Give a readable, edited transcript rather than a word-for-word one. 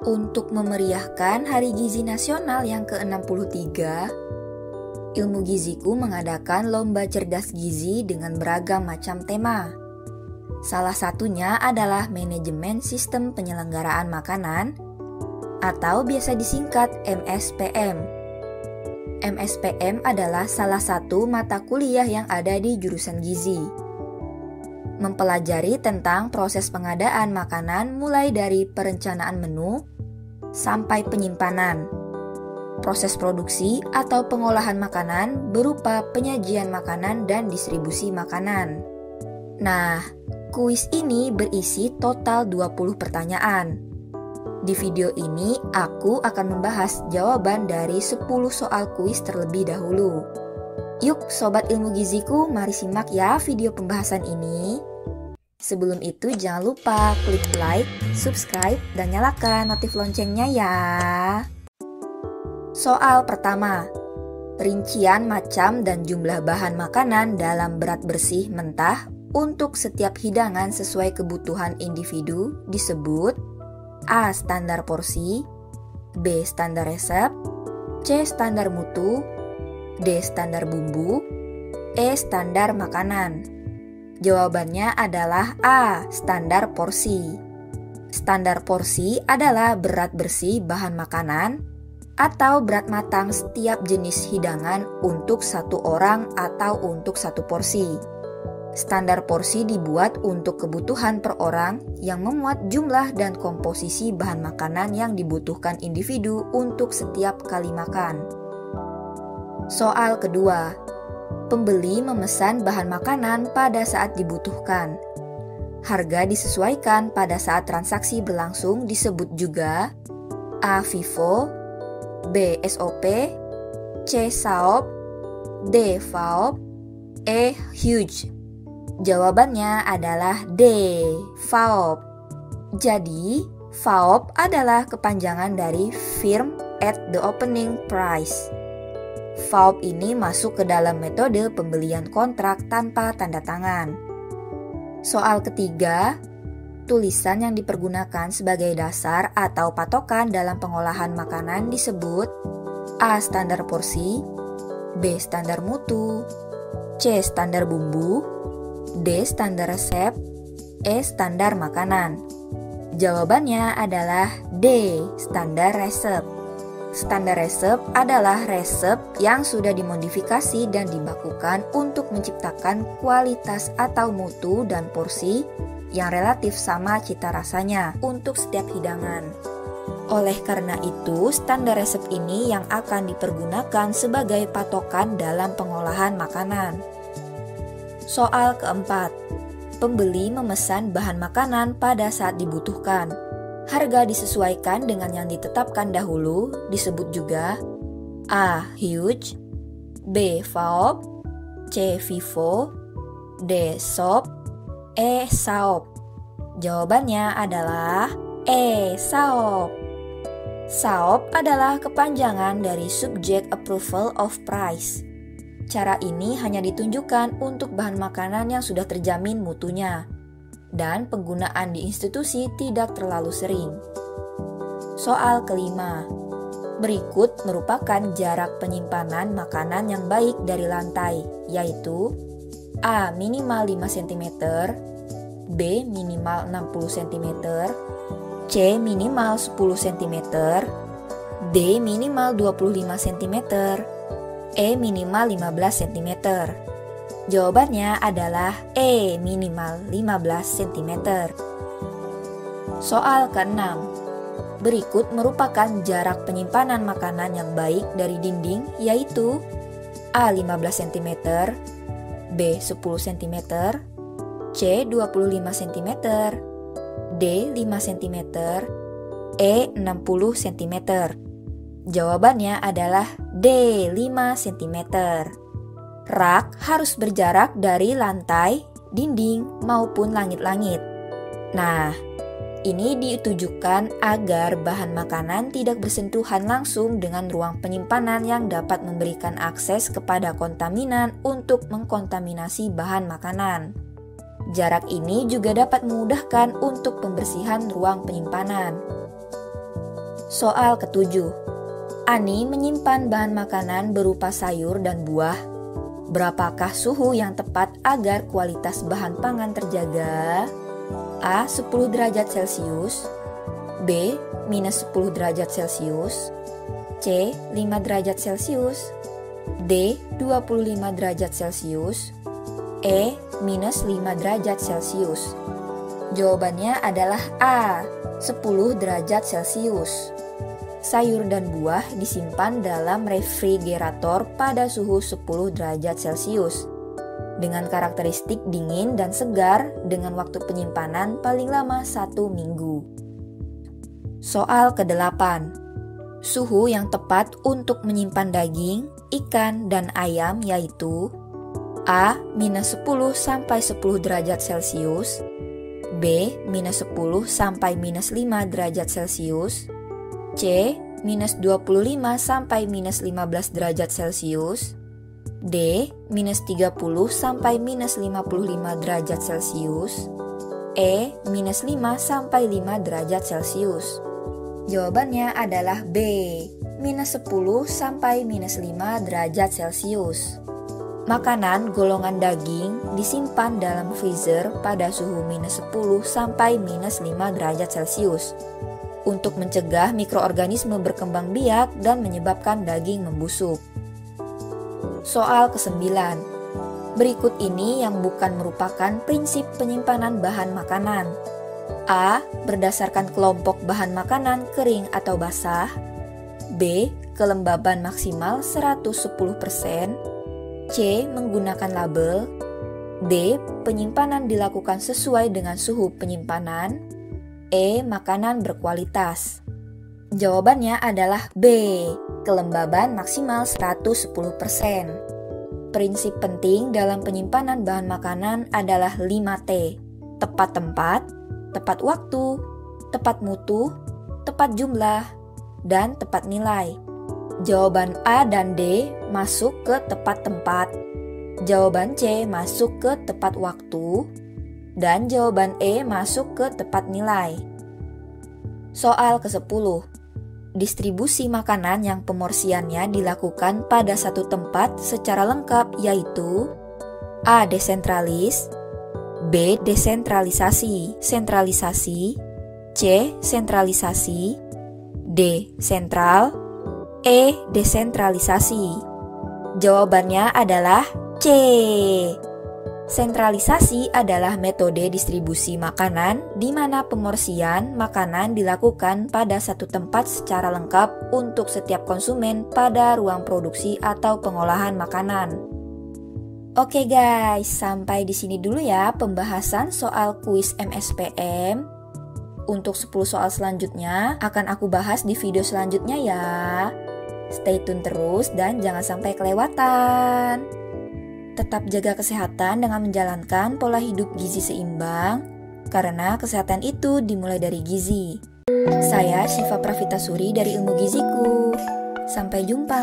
Untuk memeriahkan Hari Gizi Nasional yang ke-63, Ilmu Giziku mengadakan lomba cerdas gizi dengan beragam macam tema. Salah satunya adalah manajemen sistem penyelenggaraan makanan atau biasa disingkat MSPM. MSPM adalah salah satu mata kuliah yang ada di jurusan gizi. Mempelajari tentang proses pengadaan makanan mulai dari perencanaan menu sampai penyimpanan, proses produksi atau pengolahan makanan berupa penyajian makanan dan distribusi makanan. Nah, kuis ini berisi total 20 pertanyaan. Di video ini, aku akan membahas jawaban dari 10 soal kuis terlebih dahulu. Yuk Sobat Ilmu Giziku, mari simak ya video pembahasan ini. Sebelum itu jangan lupa klik like, subscribe, dan nyalakan notif loncengnya ya. Soal pertama, rincian macam dan jumlah bahan makanan dalam berat bersih mentah untuk setiap hidangan sesuai kebutuhan individu disebut A. Standar porsi, B. Standar resep, C. Standar mutu, D. Standar bumbu, E. Standar makanan. Jawabannya adalah A. Standar porsi. Standar porsi adalah berat bersih bahan makanan atau berat matang setiap jenis hidangan untuk satu orang atau untuk satu porsi. Standar porsi dibuat untuk kebutuhan per orang yang memuat jumlah dan komposisi bahan makanan yang dibutuhkan individu untuk setiap kali makan. Soal kedua, pembeli memesan bahan makanan pada saat dibutuhkan. Harga disesuaikan pada saat transaksi berlangsung disebut juga A. FIFO, B. SOP, C. SAOP, D. FAOP, E. HUGE. Jawabannya adalah D. FAOP. Jadi, FAOP adalah kepanjangan dari Firm at the Opening Price. FAOP ini masuk ke dalam metode pembelian kontrak tanpa tanda tangan. Soal ketiga, tulisan yang dipergunakan sebagai dasar atau patokan dalam pengolahan makanan disebut A. Standar porsi, B. Standar mutu, C. Standar bumbu, D. Standar resep, E. Standar makanan. Jawabannya adalah D. Standar resep. Standar resep adalah resep yang sudah dimodifikasi dan dibakukan untuk menciptakan kualitas atau mutu dan porsi yang relatif sama cita rasanya untuk setiap hidangan. Oleh karena itu, standar resep ini yang akan dipergunakan sebagai patokan dalam pengolahan makanan. Soal keempat, pembeli memesan bahan makanan pada saat dibutuhkan. Harga disesuaikan dengan yang ditetapkan dahulu disebut juga A. HUGE, B. FAOP, C. FIFO, D. SOP, E. SAOP. Jawabannya adalah E. SAOP. SAOP adalah kepanjangan dari Subject Approval of Price. Cara ini hanya ditunjukkan untuk bahan makanan yang sudah terjamin mutunya dan penggunaan di institusi tidak terlalu sering. Soal kelima, berikut merupakan jarak penyimpanan makanan yang baik dari lantai, yaitu A. minimal 5 cm, B. minimal 60 cm, C. minimal 10 cm, D. minimal 25 cm, E. minimal 15 cm. Jawabannya adalah E. minimal 15 cm. Soal ke-6, berikut merupakan jarak penyimpanan makanan yang baik dari dinding, yaitu A. 15 cm, B. 10 cm, C. 25 cm, D. 5 cm, E. 60 cm. Jawabannya adalah D. 5 cm. Rak harus berjarak dari lantai, dinding, maupun langit-langit. Nah, ini ditujukan agar bahan makanan tidak bersentuhan langsung dengan ruang penyimpanan yang dapat memberikan akses kepada kontaminan untuk mengkontaminasi bahan makanan. Jarak ini juga dapat memudahkan untuk pembersihan ruang penyimpanan. Soal ketujuh. Ani menyimpan bahan makanan berupa sayur dan buah. Berapakah suhu yang tepat agar kualitas bahan pangan terjaga? A. 10 derajat Celcius, B. minus 10 derajat Celcius, C. 5 derajat Celcius, D. 25 derajat Celcius, E. minus 5 derajat Celcius. Jawabannya adalah A. 10 derajat Celcius. Sayur dan buah disimpan dalam refrigerator pada suhu 10 derajat Celcius dengan karakteristik dingin dan segar dengan waktu penyimpanan paling lama 1 minggu. Soal ke-8. Suhu yang tepat untuk menyimpan daging, ikan, dan ayam yaitu A. minus 10 sampai 10 derajat Celcius, B. minus 10 sampai minus 5 derajat Celcius, C. minus 25 sampai minus 15 derajat Celcius, D. minus 30 sampai minus 55 derajat Celcius, E. minus 5 sampai 5 derajat Celcius. Jawabannya adalah B. minus 10 sampai minus 5 derajat Celcius. Makanan golongan daging disimpan dalam freezer pada suhu minus 10 sampai minus 5 derajat Celcius untuk mencegah mikroorganisme berkembang biak dan menyebabkan daging membusuk. Soal ke-9. Berikut ini yang bukan merupakan prinsip penyimpanan bahan makanan. A. Berdasarkan kelompok bahan makanan kering atau basah, B. Kelembaban maksimal 110%, C. Menggunakan label, D. Penyimpanan dilakukan sesuai dengan suhu penyimpanan, E. Makanan berkualitas. Jawabannya adalah B. Kelembaban maksimal 110%. Prinsip penting dalam penyimpanan bahan makanan adalah 5T. Tepat tempat, tepat waktu, tepat mutu, tepat jumlah, dan tepat nilai. Jawaban A dan D masuk ke tepat tempat. Jawaban C masuk ke tepat waktu. Dan jawaban E masuk ke tepat nilai. Soal ke-10. Distribusi makanan yang pemorsiannya dilakukan pada satu tempat secara lengkap yaitu A. Desentralis, B. Desentralisasi, sentralisasi, C. Sentralisasi, D. Sentral, E. Desentralisasi. Jawabannya adalah C. Sentralisasi adalah metode distribusi makanan di mana pemorsian makanan dilakukan pada satu tempat secara lengkap untuk setiap konsumen pada ruang produksi atau pengolahan makanan. Oke guys, sampai di sini dulu ya pembahasan soal kuis MSPM. Untuk 10 soal selanjutnya akan aku bahas di video selanjutnya ya. Stay tune terus dan jangan sampai kelewatan. Tetap jaga kesehatan dengan menjalankan pola hidup gizi seimbang, karena kesehatan itu dimulai dari gizi. Saya Syifa Pravitasuri dari Ilmu Giziku. Sampai jumpa.